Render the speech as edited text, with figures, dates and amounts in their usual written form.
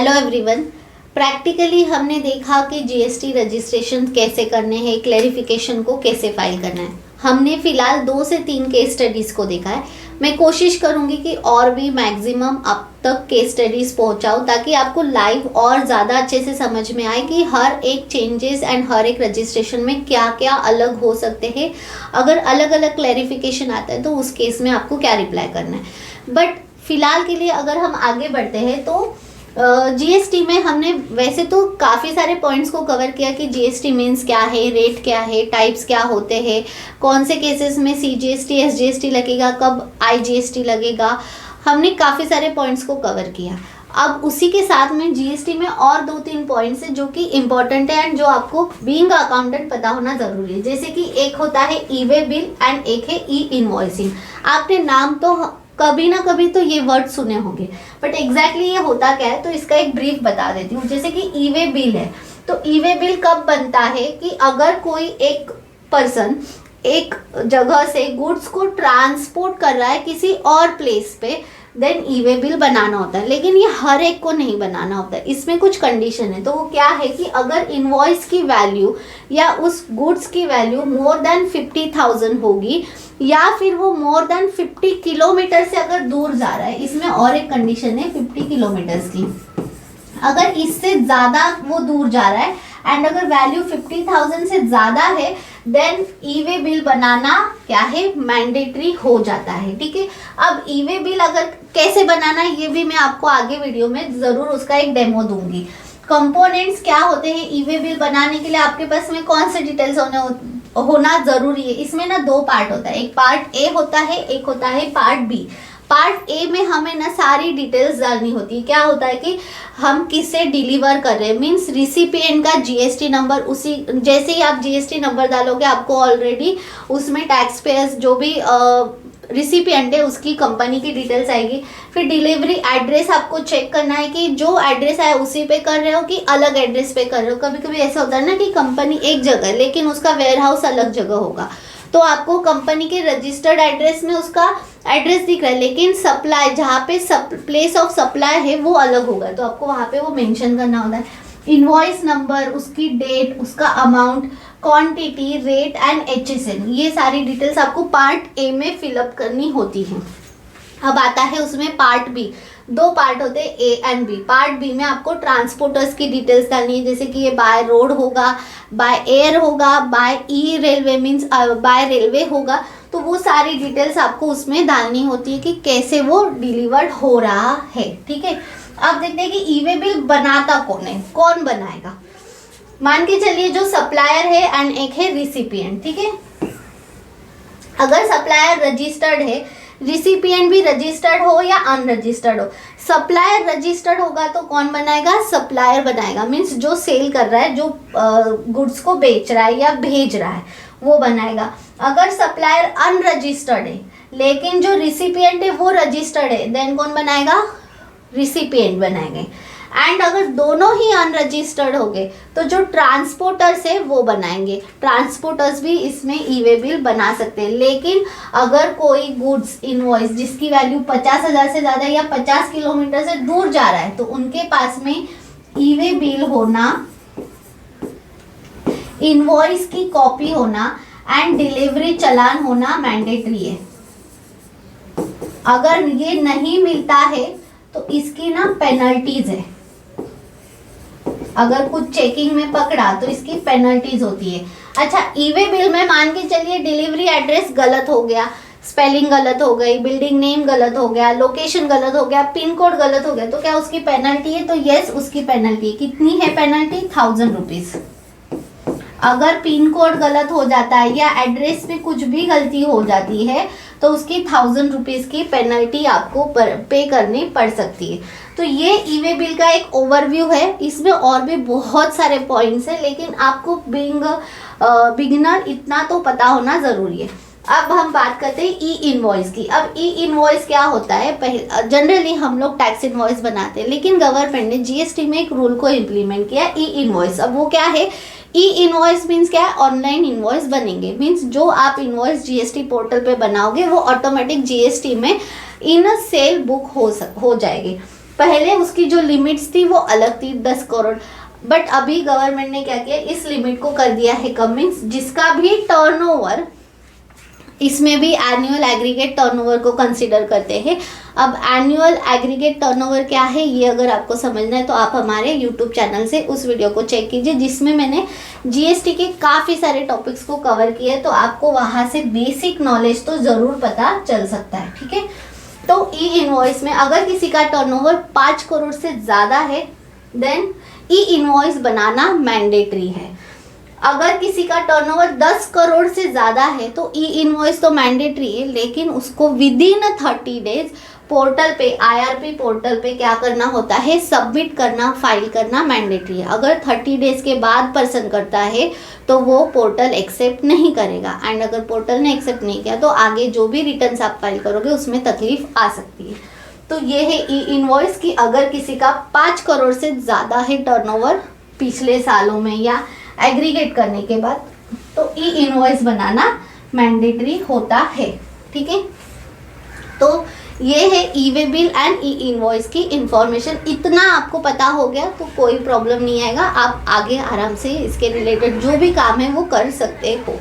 Hello everyone. Practically हमने देखा कि जीएसटी रजिस्ट्रेशन कैसे करने हैं, क्लैरिफिकेशन को कैसे फाइल करना है। हमने फिलहाल 2 से 3 केस स्टडीज़ को देखा है। मैं कोशिश करूंगी कि और भी मैक्सिमम अब तक केस स्टडीज़ पहुंचाऊं ताकि आपको लाइव और ज़्यादा अच्छे से समझ में आए कि हर एक चेंजेस एंड हर एक रजिस्ट्रेशन में क्या क्या अलग हो सकते हैं। अगर अलग अलग क्लैरिफिकेशन आता है तो उस केस में आपको क्या रिप्लाई करना है। बट फिलहाल के लिए अगर हम आगे बढ़ते हैं तो जीएसटी में हमने वैसे तो काफ़ी सारे पॉइंट्स को कवर किया कि जीएसटी मीन्स क्या है, रेट क्या है, टाइप्स क्या होते हैं, कौन से केसेस में सीजीएसटी एसजीएसटी लगेगा, कब आईजीएसटी लगेगा। हमने काफ़ी सारे पॉइंट्स को कवर किया। अब उसी के साथ में जीएसटी में और 2-3 पॉइंट्स हैं जो कि इम्पॉर्टेंट है एंड जो आपको बीइंग अकाउंटेंट पता होना ज़रूरी है। जैसे कि एक होता है ई वे बिल एंड एक है ई इनवॉइसिंग। आपने नाम तो कभी ना कभी तो ये वर्ड सुने होंगे, बट एग्जैक्टली ये होता क्या है तो इसका एक ब्रीफ बता देती हूँ। जैसे कि ई वे बिल है, तो ई वे बिल कब बनता है कि अगर कोई एक पर्सन एक जगह से गुड्स को ट्रांसपोर्ट कर रहा है किसी और प्लेस पे, देन ई वे बिल बनाना होता है। लेकिन ये हर एक को नहीं बनाना होता है, इसमें कुछ कंडीशन है। तो वो क्या है कि अगर इनवॉइस की वैल्यू या उस गुड्स की वैल्यू मोर देन 50,000 होगी या फिर वो मोर देन 50 किलोमीटर से अगर दूर जा रहा है, इसमें और एक कंडीशन है 50 किलोमीटर्स की। अगर इससे ज़्यादा वो दूर जा रहा है एंड अगर वैल्यू 50,000 से ज़्यादा है देन ई वे बिल बनाना क्या है, मैंडेटरी हो जाता है। ठीक है, अब ई वे बिल अगर कैसे बनाना है ये भी मैं आपको आगे वीडियो में ज़रूर उसका एक डेमो दूंगी। कंपोनेंट्स क्या होते हैं ई वे बिल बनाने के लिए, आपके पास में कौन से डिटेल्स होना ज़रूरी है। इसमें ना 2 पार्ट होता है, एक पार्ट ए होता है, एक होता है पार्ट बी। पार्ट ए में हमें ना सारी डिटेल्स डालनी होती है। क्या होता है कि हम किसे डिलीवर कर रहे हैं, मीन्स रिसिपिएंट का जीएसटी नंबर, उसी जैसे ही आप जीएसटी नंबर डालोगे आपको ऑलरेडी उसमें टैक्स पेयर्स जो भी रिसिपिएंट है उसकी कंपनी की डिटेल्स आएगी। फिर डिलीवरी एड्रेस आपको चेक करना है कि जो एड्रेस है उसी पे कर रहे हो कि अलग एड्रेस पे कर रहे हो। कभी कभी ऐसा होता है ना कि कंपनी एक जगह है लेकिन उसका वेयर हाउस अलग जगह होगा, तो आपको कंपनी के रजिस्टर्ड एड्रेस में उसका एड्रेस दिख रहा है लेकिन सप्लाई जहाँ पे प्लेस ऑफ सप्लाई है वो अलग होगा, तो आपको वहाँ पे वो मेंशन करना होता है। इनवॉइस नंबर, उसकी डेट, उसका amount, quantity, rate and HSN, ये सारी डिटेल्स आपको पार्ट ए में फिलअप करनी होती हैं। अब आता है उसमें पार्ट बी। 2 पार्ट होते हैं A and B. Part B में आपको ट्रांसपोर्टर्स की डिटेल्स डालनी है, जैसे कि ये बाय रोड होगा, बाय एयर होगा, बाय ई रेलवे मीन्स बाय रेलवे होगा, तो वो सारी डिटेल्स आपको उसमें डालनी होती है कि कैसे वो डिलीवर्ड हो रहा है। ठीक है, अब देखते हैं कि ई वे बिल बनाता कौन है, कौन बनाएगा। मान के चलिए जो सप्लायर है एंड एक है रिसिपिएंट। ठीक है, अगर सप्लायर रजिस्टर्ड है, रिसिपिएंट भी रजिस्टर्ड हो या अनरजिस्टर्ड हो, सप्लायर रजिस्टर्ड होगा तो कौन बनाएगा, सप्लायर बनाएगा। मीन्स जो सेल कर रहा है, जो गुड्स को बेच रहा है या भेज रहा है वो बनाएगा। अगर सप्लायर अनरजिस्टर्ड है लेकिन जो रिसिपिएंट है वो रजिस्टर्ड है, देन कौन बनाएगा, रिसिपिएंट बनाएंगे। एंड अगर दोनों ही अनरजिस्टर्ड हो गए तो जो ट्रांसपोर्टर्स है वो बनाएंगे। ट्रांसपोर्टर्स भी इसमें ई वे बिल बना सकते हैं। लेकिन अगर कोई गुड्स इनवॉइस जिसकी वैल्यू 50,000 से ज़्यादा या 50 किलोमीटर से दूर जा रहा है तो उनके पास में ई वे बिल होना, इनवॉइस की कॉपी होना एंड डिलीवरी चालान होना मैंडेटरी है। अगर ये नहीं मिलता है तो इसकी ना पेनल्टीज है। अगर कुछ चेकिंग में पकड़ा तो इसकी पेनल्टीज होती है। अच्छा, ई वे बिल में मान के चलिए डिलीवरी एड्रेस गलत हो गया, स्पेलिंग गलत हो गई, बिल्डिंग नेम गलत हो गया, लोकेशन गलत हो गया, पिन कोड गलत हो गया, तो क्या उसकी पेनल्टी है, तो यस उसकी पेनल्टी। कितनी है पेनल्टी, 1000 रुपीज। अगर पिन कोड गलत हो जाता है या एड्रेस में कुछ भी गलती हो जाती है तो उसकी 1000 रुपीज़ की पेनल्टी आपको पे करनी पड़ सकती है। तो ये ई वे बिल का एक ओवरव्यू है। इसमें और भी बहुत सारे पॉइंट्स हैं लेकिन आपको बीइंग बिगिनर इतना तो पता होना ज़रूरी है। अब हम बात करते हैं ई इनवॉइस की। अब ई इनवॉइस क्या होता है, जनरली हम लोग टैक्स इनवॉइस बनाते हैं लेकिन गवर्नमेंट ने जीएसटी में एक रूल को इम्प्लीमेंट किया, ई इनवॉइस। अब वो क्या है, ई इनवॉइस मीन्स क्या है, ऑनलाइन इनवॉइस बनेंगे। मीन्स जो आप इनवॉइस जीएसटी पोर्टल पे बनाओगे वो ऑटोमेटिक जीएसटी में इन सेल बुक हो जाएगी। पहले उसकी जो लिमिट्स थी वो अलग थी 10 करोड़, बट अभी गवर्नमेंट ने क्या किया, इस लिमिट को कर दिया है कम, मीन्स जिसका भी टर्नओवर, इसमें भी एनुअल एग्रीगेट टर्नओवर को कंसीडर करते हैं। अब एनुअल एग्रीगेट टर्नओवर क्या है, ये अगर आपको समझना है तो आप हमारे यूट्यूब चैनल से उस वीडियो को चेक कीजिए, जिसमें मैंने जीएसटी के काफ़ी सारे टॉपिक्स को कवर किया है, तो आपको वहाँ से बेसिक नॉलेज तो ज़रूर पता चल सकता है, ठीक है। तो ई इनवॉइस में अगर किसी का टर्नओवर 5 करोड़ से ज़्यादा है देन ई इनवॉइस बनाना मैंडेटरी है। अगर किसी का टर्नओवर 10 करोड़ से ज़्यादा है तो ई इनवॉइस तो मैंडेटरी है, लेकिन उसको विदिन 30 डेज पोर्टल पे, आईआरपी पोर्टल पे क्या करना होता है, सबमिट करना, फाइल करना मैंडेटरी है। अगर 30 डेज के बाद पर्सन करता है तो वो पोर्टल एक्सेप्ट नहीं करेगा, एंड अगर पोर्टल ने एक्सेप्ट नहीं किया तो आगे जो भी रिटर्न्स आप फाइल करोगे उसमें तकलीफ आ सकती है। तो ये है ई इनवॉइस कि अगर किसी का 5 करोड़ से ज़्यादा है टर्नओवर पिछले सालों में या एग्रीगेट करने के बाद, तो ई इनवॉइस बनाना मैंडेटरी होता है, ठीक है। तो ये है e way bill and e invoice की इंफॉर्मेशन। इतना आपको पता हो गया तो कोई प्रॉब्लम नहीं आएगा, आप आगे आराम से इसके रिलेटेड जो भी काम है वो कर सकते हो।